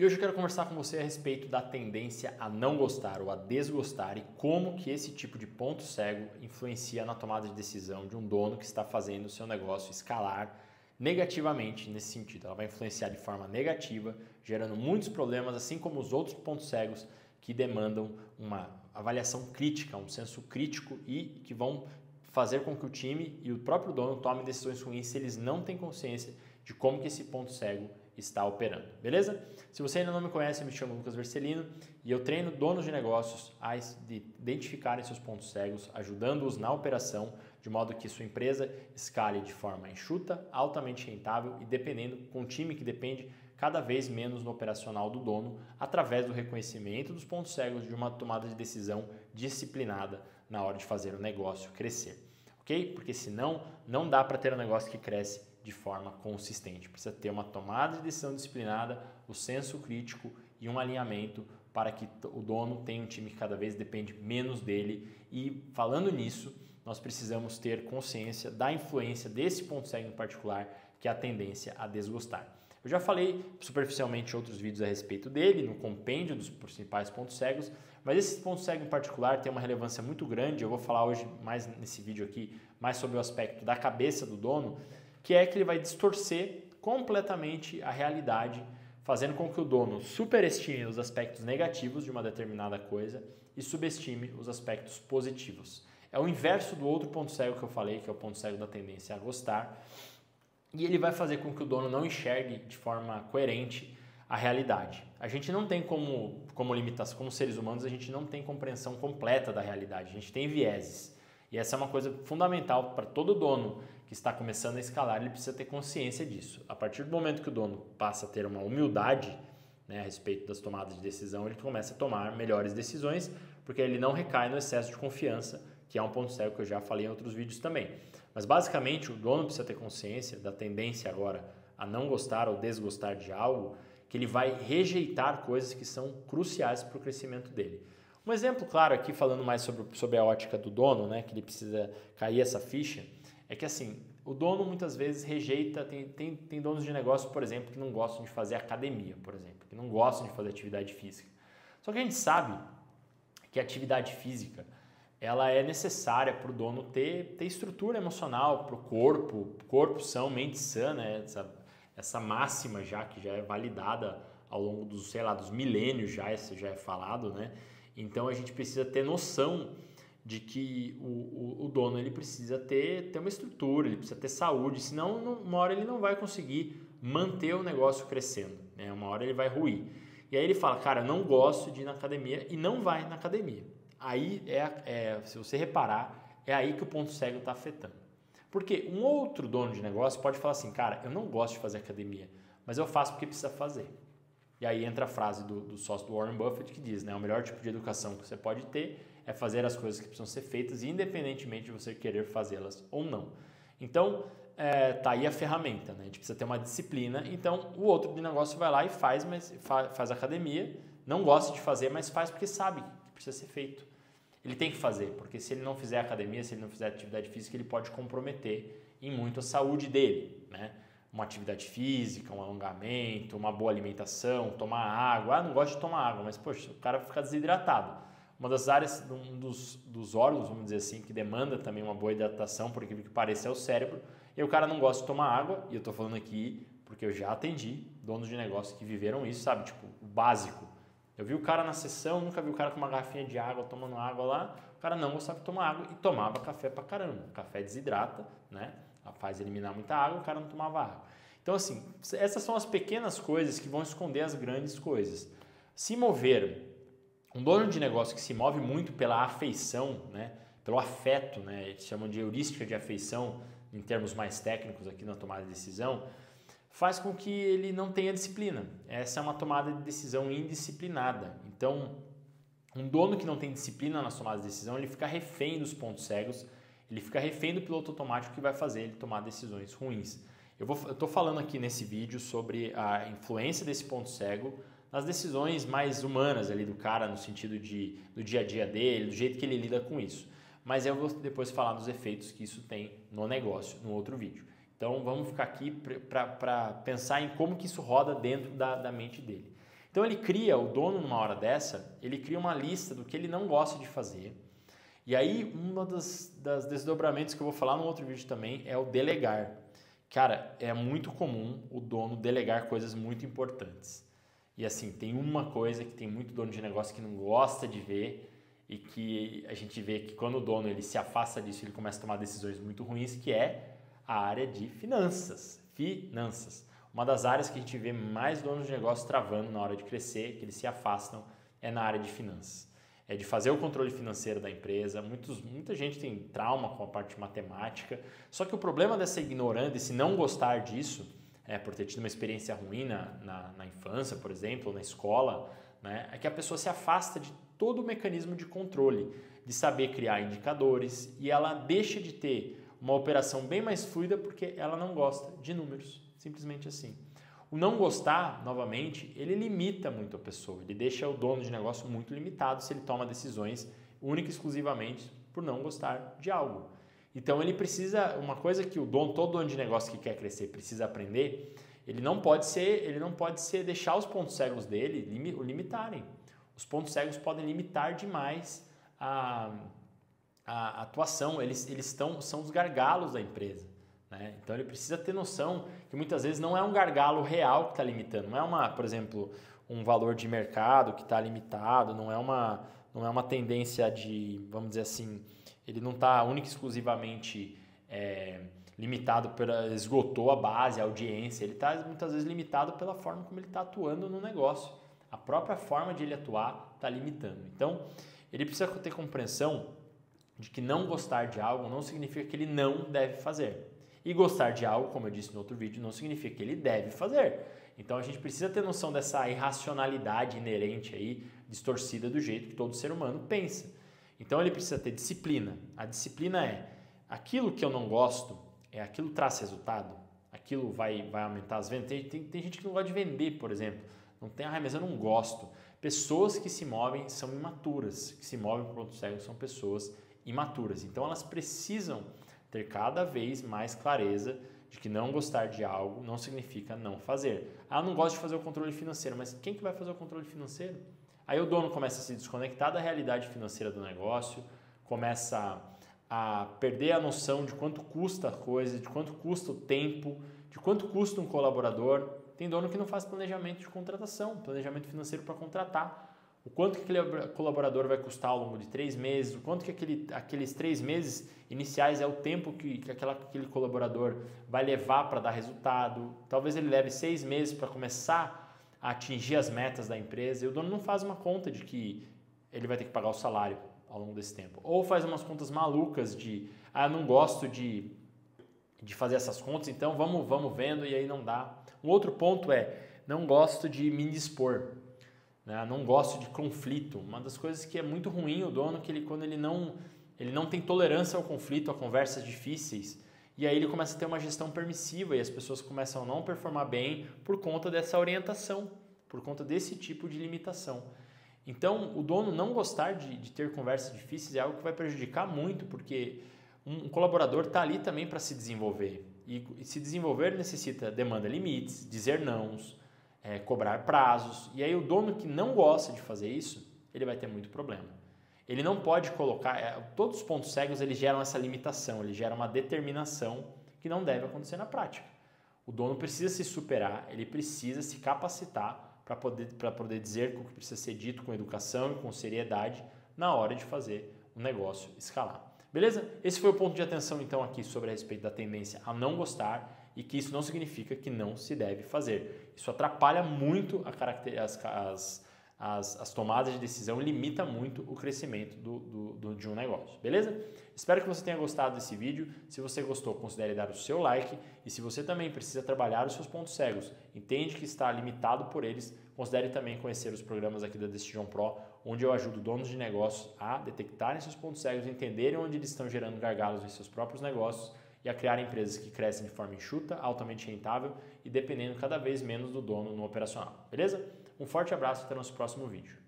E hoje eu quero conversar com você a respeito da tendência a não gostar ou a desgostar e como que esse tipo de ponto cego influencia na tomada de decisão de um dono que está fazendo o seu negócio escalar negativamente nesse sentido. Ela vai influenciar de forma negativa, gerando muitos problemas, assim como os outros pontos cegos que demandam uma avaliação crítica, um senso crítico e que vão fazer com que o time e o próprio dono tomem decisões ruins se eles não têm consciência de como que esse ponto cego está operando, beleza? Se você ainda não me conhece, eu me chamo Lucas Vercelino e eu treino donos de negócios a identificarem seus pontos cegos, ajudando-os na operação, de modo que sua empresa escale de forma enxuta, altamente rentável e dependendo com um time que depende cada vez menos no operacional do dono, através do reconhecimento dos pontos cegos de uma tomada de decisão disciplinada na hora de fazer o negócio crescer, ok? Porque senão não dá para ter um negócio que cresce de forma consistente. Precisa ter uma tomada de decisão disciplinada, o senso crítico e um alinhamento para que o dono tenha um time que cada vez depende menos dele. E falando nisso, nós precisamos ter consciência da influência desse ponto cego em particular, que é a tendência a desgostar. Eu já falei superficialmente em outros vídeos a respeito dele, no compêndio dos principais pontos cegos, mas esse ponto cego em particular tem uma relevância muito grande. Eu vou falar hoje mais nesse vídeo aqui, mais sobre o aspecto da cabeça do dono, que é que ele vai distorcer completamente a realidade, fazendo com que o dono superestime os aspectos negativos de uma determinada coisa e subestime os aspectos positivos. É o inverso do outro ponto cego que eu falei, que é o ponto cego da tendência a gostar, e ele vai fazer com que o dono não enxergue de forma coerente a realidade. A gente não tem como limitação, como seres humanos, a gente não tem compreensão completa da realidade, a gente tem vieses. E essa é uma coisa fundamental para todo dono que está começando a escalar, ele precisa ter consciência disso. A partir do momento que o dono passa a ter uma humildade, a respeito das tomadas de decisão, ele começa a tomar melhores decisões, porque ele não recai no excesso de confiança, que é um ponto cego que eu já falei em outros vídeos também. Mas basicamente o dono precisa ter consciência da tendência agora a não gostar ou desgostar de algo, que ele vai rejeitar coisas que são cruciais para o crescimento dele. Um exemplo claro aqui, falando mais sobre a ótica do dono, que ele precisa cair essa ficha, é que assim, o dono muitas vezes rejeita, tem donos de negócio, por exemplo, que não gostam de fazer academia, por exemplo, que não gostam de fazer atividade física. Só que a gente sabe que a atividade física, ela é necessária para o dono ter estrutura emocional, para o corpo são, mente sã, essa máxima que já é validada ao longo dos milênios isso já é falado, Então a gente precisa ter noção de que o dono ele precisa ter uma estrutura, ele precisa ter saúde, senão uma hora ele não vai conseguir manter o negócio crescendo, uma hora ele vai ruir. E aí ele fala, cara, eu não gosto de ir na academia e não vai na academia. Aí, se você reparar, é aí que o ponto cego está afetando. Porque um outro dono de negócio pode falar assim, cara, eu não gosto de fazer academia, mas eu faço porque precisa fazer. E aí entra a frase do sócio do Warren Buffett que diz, o melhor tipo de educação que você pode ter é fazer as coisas que precisam ser feitas, independentemente de você querer fazê-las ou não. Então, tá aí a ferramenta, A gente precisa ter uma disciplina. Então, o outro de negócio vai lá e faz academia, não gosta de fazer, mas faz porque sabe que precisa ser feito. Ele tem que fazer, porque se ele não fizer academia, se ele não fizer atividade física, ele pode comprometer em muito a saúde dele, Uma atividade física, um alongamento, uma boa alimentação, tomar água. Não gosto de tomar água, mas poxa, o cara fica desidratado. Uma das áreas, um dos órgãos, vamos dizer assim, que demanda também uma boa hidratação, por aquilo que parece, é o cérebro. E o cara não gosta de tomar água, e eu estou falando aqui porque eu já atendi donos de negócio que viveram isso, sabe? Tipo, o básico. Eu vi o cara na sessão, nunca vi o cara com uma garrafinha de água, tomando água lá. O cara não gostava de tomar água e tomava café pra caramba. O café desidrata, faz eliminar muita água, o cara não tomava água. Então, assim, essas são as pequenas coisas que vão esconder as grandes coisas. Se mover, um dono de negócio que se move muito pela afeição, pelo afeto, eles chamam de heurística de afeição, em termos mais técnicos aqui na tomada de decisão, faz com que ele não tenha disciplina. Essa é uma tomada de decisão indisciplinada. Então, um dono que não tem disciplina nas tomadas de decisão, ele fica refém dos pontos cegos, ele fica refém do piloto automático que vai fazer ele tomar decisões ruins. Eu estou falando aqui nesse vídeo sobre a influência desse ponto cego nas decisões mais humanas ali do cara, no sentido do dia a dia dele, do jeito que ele lida com isso. Mas eu vou depois falar dos efeitos que isso tem no negócio, no outro vídeo. Então vamos ficar aqui para pensar em como que isso roda dentro da mente dele. Então o dono numa hora dessa, ele cria uma lista do que ele não gosta de fazer. E aí, uma das desdobramentos que eu vou falar no outro vídeo também é o delegar. Cara, é muito comum o dono delegar coisas muito importantes. E assim, tem uma coisa que tem muito dono de negócio que não gosta de ver e que a gente vê que quando o dono ele se afasta disso, ele começa a tomar decisões muito ruins, que é a área de finanças. Uma das áreas que a gente vê mais donos de negócio travando na hora de crescer, que eles se afastam, é na área de finanças. É de fazer o controle financeiro da empresa. Muita gente tem trauma com a parte matemática, só que o problema dessa ignorância, desse não gostar disso, por ter tido uma experiência ruim na infância, por exemplo, ou na escola, né, é que a pessoa se afasta de todo o mecanismo de controle, de saber criar indicadores, e ela deixa de ter uma operação bem mais fluida porque ela não gosta de números, simplesmente assim. O não gostar, novamente, ele limita muito a pessoa, ele deixa o dono de negócio muito limitado se ele toma decisões única e exclusivamente por não gostar de algo. Então ele precisa, uma coisa que todo dono de negócio que quer crescer precisa aprender, ele não pode ser deixar os pontos cegos dele o limitarem. Os pontos cegos podem limitar demais a atuação, são os gargalos da empresa. Né? Então ele precisa ter noção que muitas vezes não é um gargalo real que está limitando, não é por exemplo, um valor de mercado que está limitado, não é uma tendência de, vamos dizer assim, ele não está única e exclusivamente limitado esgotou a base, a audiência, ele está muitas vezes limitado pela forma como ele está atuando no negócio. A própria forma de ele atuar está limitando. Então, ele precisa ter compreensão de que não gostar de algo não significa que ele não deve fazer. E gostar de algo, como eu disse no outro vídeo, não significa que ele deve fazer. Então a gente precisa ter noção dessa irracionalidade inerente aí, distorcida do jeito que todo ser humano pensa. Então ele precisa ter disciplina. A disciplina é aquilo que eu não gosto, aquilo traz resultado, aquilo vai aumentar as vendas. Tem gente que não gosta de vender, por exemplo. Não tem, mas eu não gosto. Pessoas que se movem são imaturas, que se movem por pontos cegos são pessoas imaturas. Então elas precisam ter cada vez mais clareza de que não gostar de algo não significa não fazer. Eu não gosto de fazer o controle financeiro, mas quem que vai fazer o controle financeiro? Aí o dono começa a se desconectar da realidade financeira do negócio, começa a perder a noção de quanto custa a coisa, de quanto custa o tempo, de quanto custa um colaborador. Tem dono que não faz planejamento de contratação, planejamento financeiro para contratar. O quanto que aquele colaborador vai custar ao longo de 3 meses, o quanto que aqueles 3 meses iniciais é o tempo que aquele colaborador vai levar para dar resultado. Talvez ele leve 6 meses para começar a atingir as metas da empresa e o dono não faz uma conta de que ele vai ter que pagar o salário ao longo desse tempo. Ou faz umas contas malucas de, eu não gosto de fazer essas contas, então vamos vendo e aí não dá. Um outro ponto é, não gosto de me indispor. Não gosto de conflito. Uma das coisas que é muito ruim o dono, que quando ele não tem tolerância ao conflito, a conversas difíceis, e aí ele começa a ter uma gestão permissiva e as pessoas começam a não performar bem por conta dessa orientação, por conta desse tipo de limitação. Então, o dono não gostar de ter conversas difíceis é algo que vai prejudicar muito, porque um colaborador está ali também para se desenvolver. E se desenvolver demanda limites, dizer nãos, cobrar prazos, e aí o dono que não gosta de fazer isso, ele vai ter muito problema. Ele não pode colocar, todos os pontos cegos eles geram essa limitação, ele gera uma determinação que não deve acontecer na prática. O dono precisa se superar, ele precisa se capacitar para poder dizer o que precisa ser dito com educação e com seriedade na hora de fazer o negócio escalar. Beleza? Esse foi o ponto de atenção então aqui sobre a respeito da tendência a não gostar e que isso não significa que não se deve fazer. Isso atrapalha muito as tomadas de decisão, limita muito o crescimento de um negócio, beleza? Espero que você tenha gostado desse vídeo. Se você gostou, considere dar o seu like e se você também precisa trabalhar os seus pontos cegos, entende que está limitado por eles, considere também conhecer os programas aqui da Decision Pro, onde eu ajudo donos de negócios a detectarem seus pontos cegos, entenderem onde eles estão gerando gargalos em seus próprios negócios e a criar empresas que crescem de forma enxuta, altamente rentável e dependendo cada vez menos do dono no operacional, beleza? Um forte abraço e até o nosso próximo vídeo.